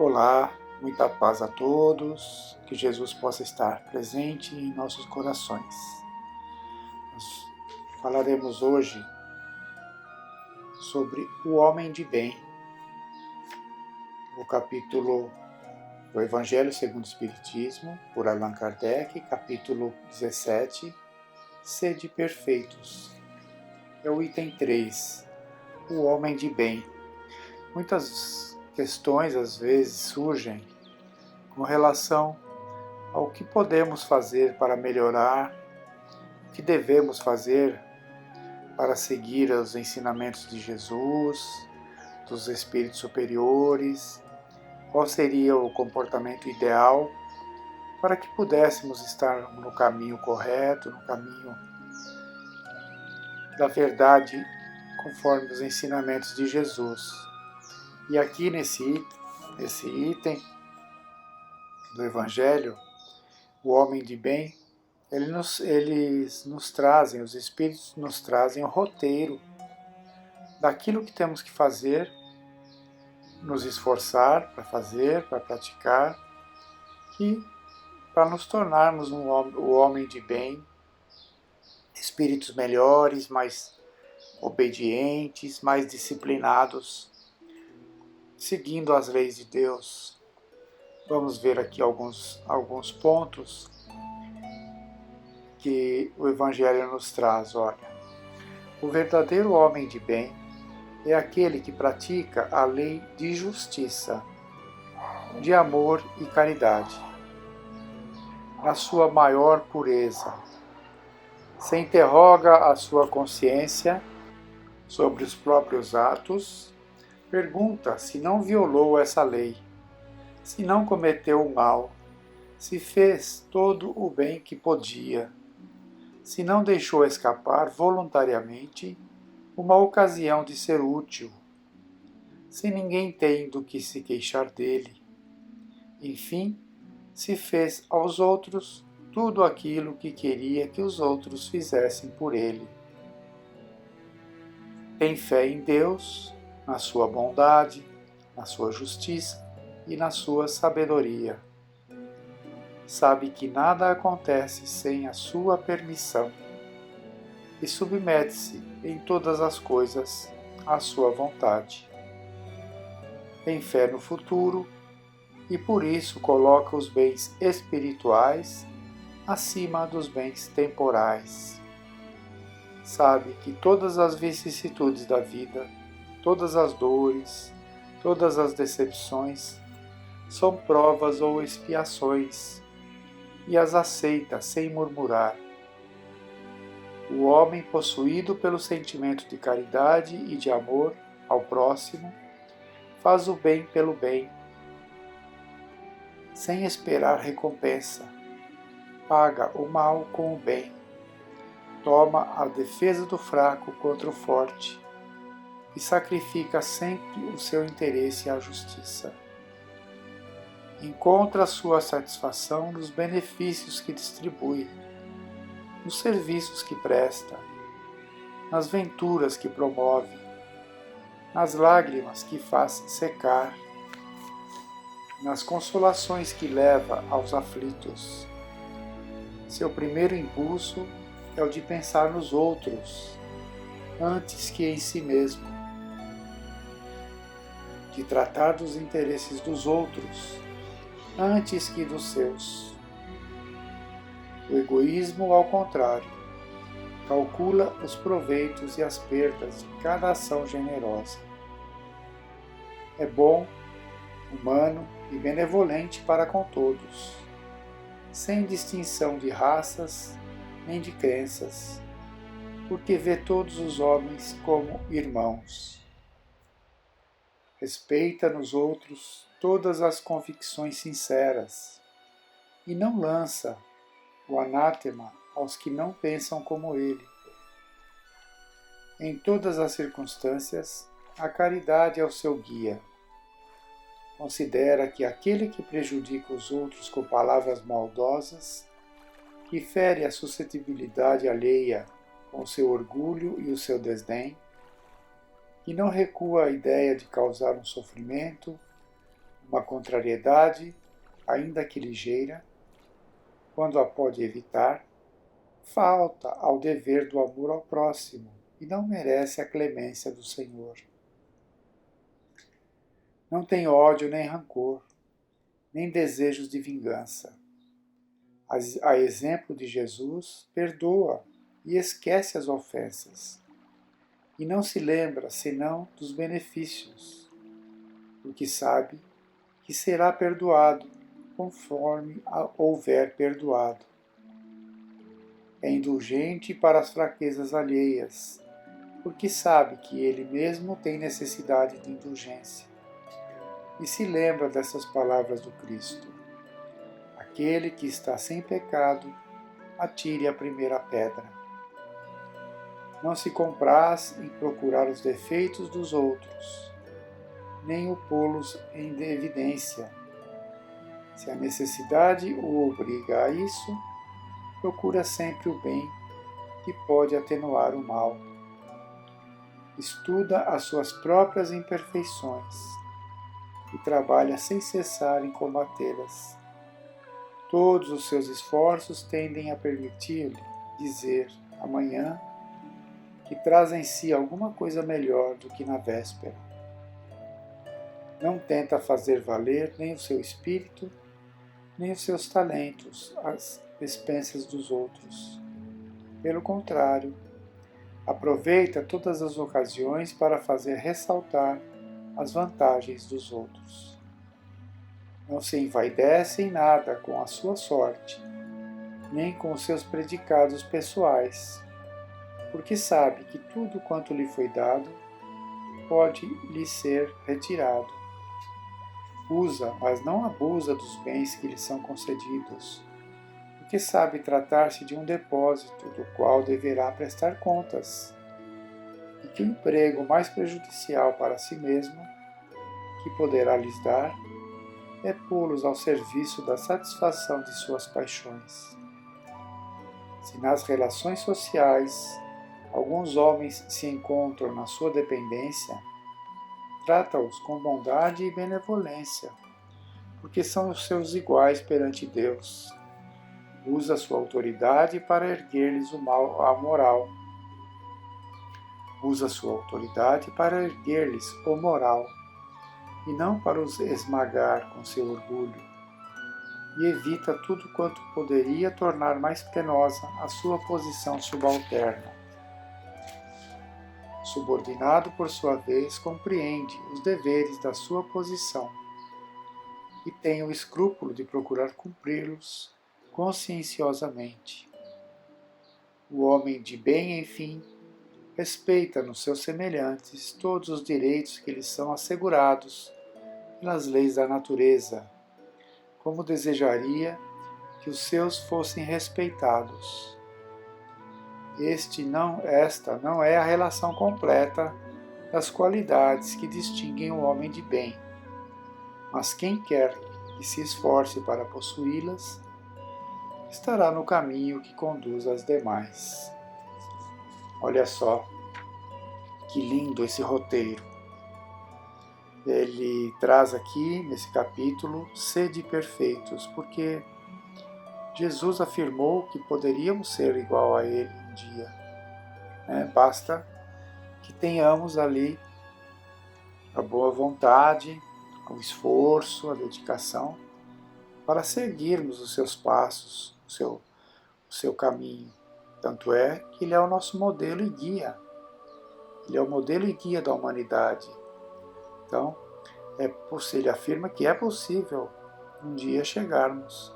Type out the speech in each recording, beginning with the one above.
Olá, muita paz a todos, que Jesus possa estar presente em nossos corações. Nós falaremos hoje sobre o homem de bem, o capítulo do Evangelho segundo o Espiritismo, por Allan Kardec, capítulo 17, Sede perfeitos. É o item 3, o homem de bem. Muitas questões às vezes surgem com relação ao que podemos fazer para melhorar, o que devemos fazer para seguir os ensinamentos de Jesus, dos espíritos superiores, qual seria o comportamento ideal para que pudéssemos estar no caminho correto, no caminho da verdade, conforme os ensinamentos de Jesus. E aqui nesse item do Evangelho, o homem de bem, eles nos trazem, os Espíritos nos trazem o roteiro daquilo que temos que fazer, nos esforçar para fazer, para praticar, e para nos tornarmos o homem de bem, espíritos melhores, mais obedientes, mais disciplinados, seguindo as leis de Deus. Vamos ver aqui alguns pontos que o Evangelho nos traz. Olha, o verdadeiro homem de bem é aquele que pratica a lei de justiça, de amor e caridade, na sua maior pureza. Se interroga a sua consciência sobre os próprios atos, pergunta se não violou essa lei, se não cometeu o mal, se fez todo o bem que podia, se não deixou escapar voluntariamente uma ocasião de ser útil, se ninguém tem do que se queixar dele. Enfim, se fez aos outros tudo aquilo que queria que os outros fizessem por ele. Tem fé em Deus, na sua bondade, na sua justiça e na sua sabedoria. Sabe que nada acontece sem a sua permissão e submete-se em todas as coisas à sua vontade. Tem fé no futuro e por isso coloca os bens espirituais acima dos bens temporais. Sabe que todas as vicissitudes da vida, todas as dores, todas as decepções são provas ou expiações e as aceita sem murmurar. O homem possuído pelo sentimento de caridade e de amor ao próximo faz o bem pelo bem, sem esperar recompensa, paga o mal com o bem, toma a defesa do fraco contra o forte e sacrifica sempre o seu interesse à justiça. Encontra sua satisfação nos benefícios que distribui, nos serviços que presta, nas venturas que promove, nas lágrimas que faz secar, nas consolações que leva aos aflitos. Seu primeiro impulso é o de pensar nos outros, antes que em si mesmo, de tratar dos interesses dos outros, antes que dos seus. O egoísmo, ao contrário, calcula os proveitos e as perdas de cada ação generosa. É bom, humano e benevolente para com todos, sem distinção de raças nem de crenças, porque vê todos os homens como irmãos. Respeita nos outros todas as convicções sinceras e não lança o anátema aos que não pensam como ele. Em todas as circunstâncias, a caridade é o seu guia. Considera que aquele que prejudica os outros com palavras maldosas, que fere a suscetibilidade alheia com o seu orgulho e o seu desdém, que não recua à ideia de causar um sofrimento, Uma contrariedade, ainda que ligeira, quando a pode evitar, falta ao dever do amor ao próximo e não merece a clemência do Senhor. Não tem ódio nem rancor, nem desejos de vingança. A exemplo de Jesus, perdoa e esquece as ofensas. E não se lembra senão dos benefícios, porque sabe que será perdoado conforme houver perdoado. É indulgente para as fraquezas alheias, porque sabe que ele mesmo tem necessidade de indulgência. E se lembra dessas palavras do Cristo: aquele que está sem pecado, atire a primeira pedra. Não se compraz em procurar os defeitos dos outros, nem o pô-los em evidência. Se a necessidade o obriga a isso, procura sempre o bem que pode atenuar o mal. Estuda as suas próprias imperfeições e trabalha sem cessar em combatê-las. Todos os seus esforços tendem a permitir-lhe dizer amanhã que traz em si alguma coisa melhor do que na véspera. Não tenta fazer valer nem o seu espírito, nem os seus talentos às expensas dos outros. Pelo contrário, aproveita todas as ocasiões para fazer ressaltar as vantagens dos outros. Não se envaidece em nada com a sua sorte, nem com os seus predicados pessoais, porque sabe que tudo quanto lhe foi dado pode lhe ser retirado. Usa, mas não abusa dos bens que lhe são concedidos, porque sabe tratar-se de um depósito do qual deverá prestar contas, e que o emprego mais prejudicial para si mesmo, que poderá lhes dar, é pô-los ao serviço da satisfação de suas paixões. Se nas relações sociais alguns homens se encontram na sua dependência, trata-os com bondade e benevolência, porque são os seus iguais perante Deus. Usa sua autoridade para erguer-lhes a moral. Usa sua autoridade para erguer-lhes o moral, e não para os esmagar com seu orgulho, e evita tudo quanto poderia tornar mais penosa a sua posição subalterna. Subordinado, por sua vez, compreende os deveres da sua posição e tem o escrúpulo de procurar cumpri-los conscienciosamente. O homem de bem, enfim, respeita nos seus semelhantes todos os direitos que lhes são assegurados pelas leis da natureza, como desejaria que os seus fossem respeitados. Esta não é a relação completa das qualidades que distinguem o homem de bem, mas quem quer que se esforce para possuí-las, estará no caminho que conduz às demais. Olha só, que lindo esse roteiro. Ele traz aqui, nesse capítulo, sede perfeitos, porque Jesus afirmou que poderíamos ser igual a Ele um dia. Basta que tenhamos ali a boa vontade, o esforço, a dedicação, para seguirmos os seus passos, o seu caminho. Tanto é que Ele é o nosso modelo e guia. Ele é o modelo e guia da humanidade. Então, ele afirma que é possível um dia chegarmos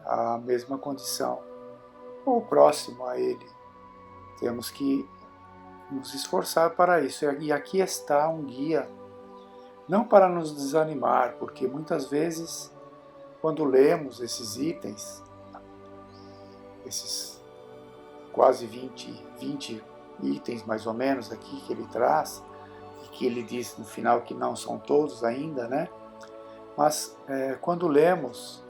à mesma condição, ou próximo a Ele. Temos que nos esforçar para isso. E aqui está um guia, não para nos desanimar, porque muitas vezes, quando lemos esses itens, esses quase 20 itens mais ou menos aqui que ele traz, e que ele diz no final que não são todos ainda, mas quando lemos,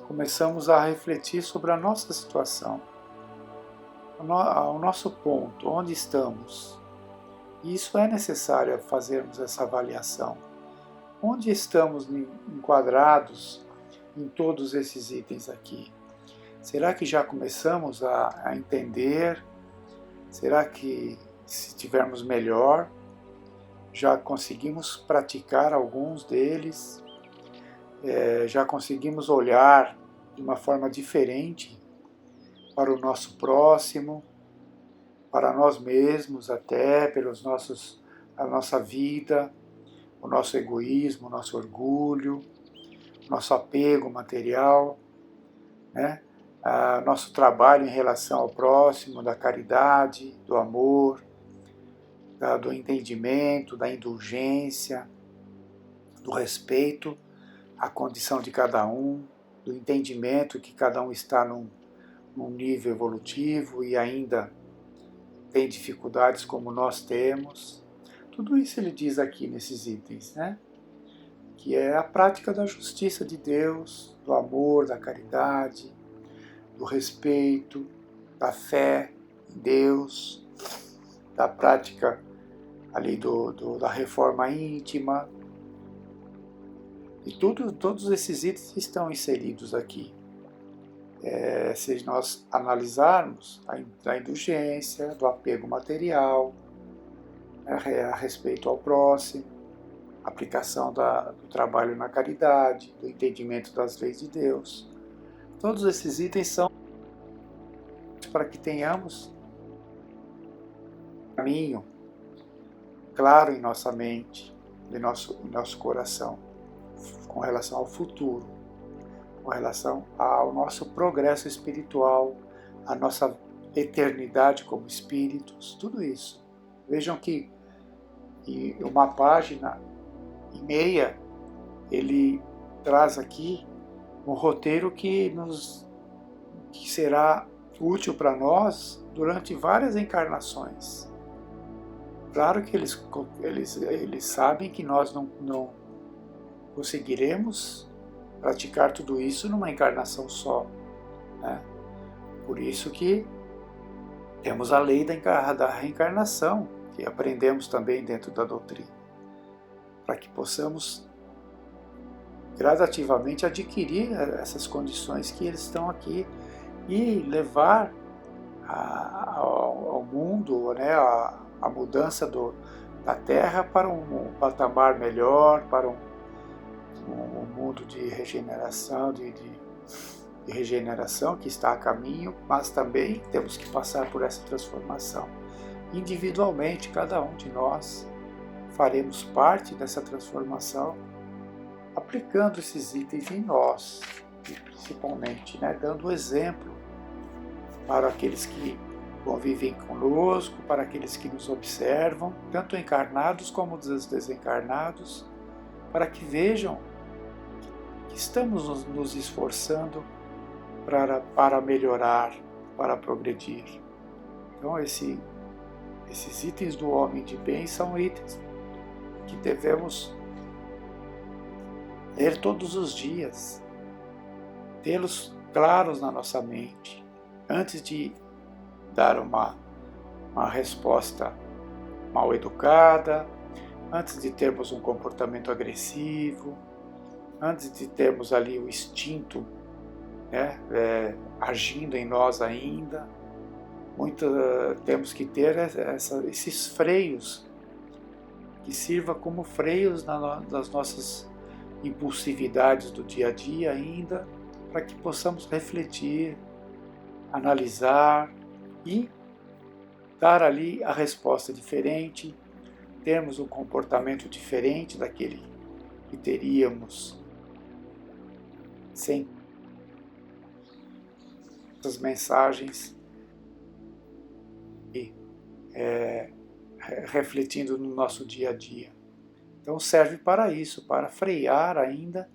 começamos a refletir sobre a nossa situação, ao nosso ponto, onde estamos. E isso é necessário fazermos essa avaliação, onde estamos enquadrados em todos esses itens aqui? Será que já começamos a entender? Será que, se tivermos melhor, já conseguimos praticar alguns deles? Já conseguimos olhar de uma forma diferente para o nosso próximo, para nós mesmos até, a nossa vida, o nosso egoísmo, o nosso orgulho, nosso apego material, né? Nosso trabalho em relação ao próximo, da caridade, do amor, do entendimento, da indulgência, do respeito à condição de cada um, do entendimento que cada um está num nível evolutivo e ainda tem dificuldades como nós temos. Tudo isso ele diz aqui nesses itens, né? Que é a prática da justiça de Deus, do amor, da caridade, do respeito, da fé em Deus, da prática ali da reforma íntima. E todos esses itens estão inseridos aqui. Se nós analisarmos a indulgência, do apego material, a respeito ao próximo, a aplicação do trabalho na caridade, do entendimento das leis de Deus. Todos esses itens são para que tenhamos um caminho claro em nossa mente, em nosso coração, com relação ao futuro, com relação ao nosso progresso espiritual, a nossa eternidade como espíritos, tudo isso. Vejam que em uma página e meia ele traz aqui um roteiro que será útil para nós durante várias encarnações. Claro que eles sabem que nós não conseguiremos praticar tudo isso numa encarnação só, né? Por isso que temos a lei da reencarnação, que aprendemos também dentro da doutrina, para que possamos gradativamente adquirir essas condições que eles estão aqui e levar ao mundo, né, a mudança da Terra para um patamar melhor, para um mundo de regeneração, de regeneração que está a caminho, mas também temos que passar por essa transformação. Individualmente, cada um de nós faremos parte dessa transformação, aplicando esses itens em nós, principalmente, né, dando exemplo para aqueles que convivem conosco, para aqueles que nos observam, tanto encarnados como desencarnados, para que vejam que estamos nos esforçando para melhorar, para progredir. Então, esses itens do homem de bem são itens que devemos ler todos os dias, tê-los claros na nossa mente, antes de dar uma resposta mal educada, antes de termos um comportamento agressivo, antes de termos ali o instinto, né, agindo em nós ainda. Temos que ter esses freios, que sirva como freios nas nossas impulsividades do dia a dia ainda, para que possamos refletir, analisar e dar ali a resposta diferente, termos um comportamento diferente daquele que teríamos sem essas mensagens e refletindo no nosso dia a dia. Então serve para isso, para frear ainda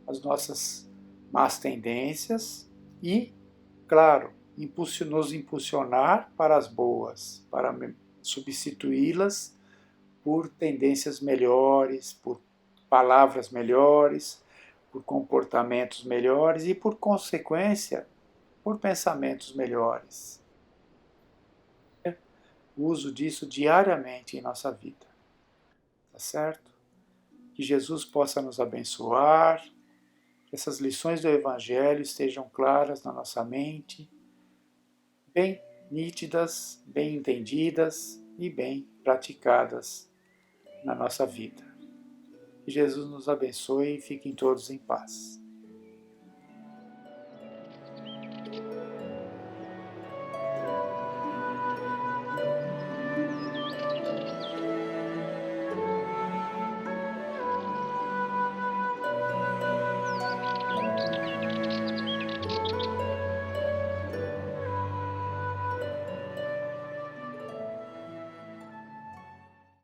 as nossas más tendências e, claro, nos impulsionar para as boas, para substituí-las por tendências melhores, por palavras melhores, por comportamentos melhores e, por consequência, por pensamentos melhores. O uso disso diariamente em nossa vida. Tá certo? Que Jesus possa nos abençoar, que essas lições do Evangelho estejam claras na nossa mente, bem nítidas, bem entendidas e bem praticadas na nossa vida. Que Jesus nos abençoe e fiquem todos em paz.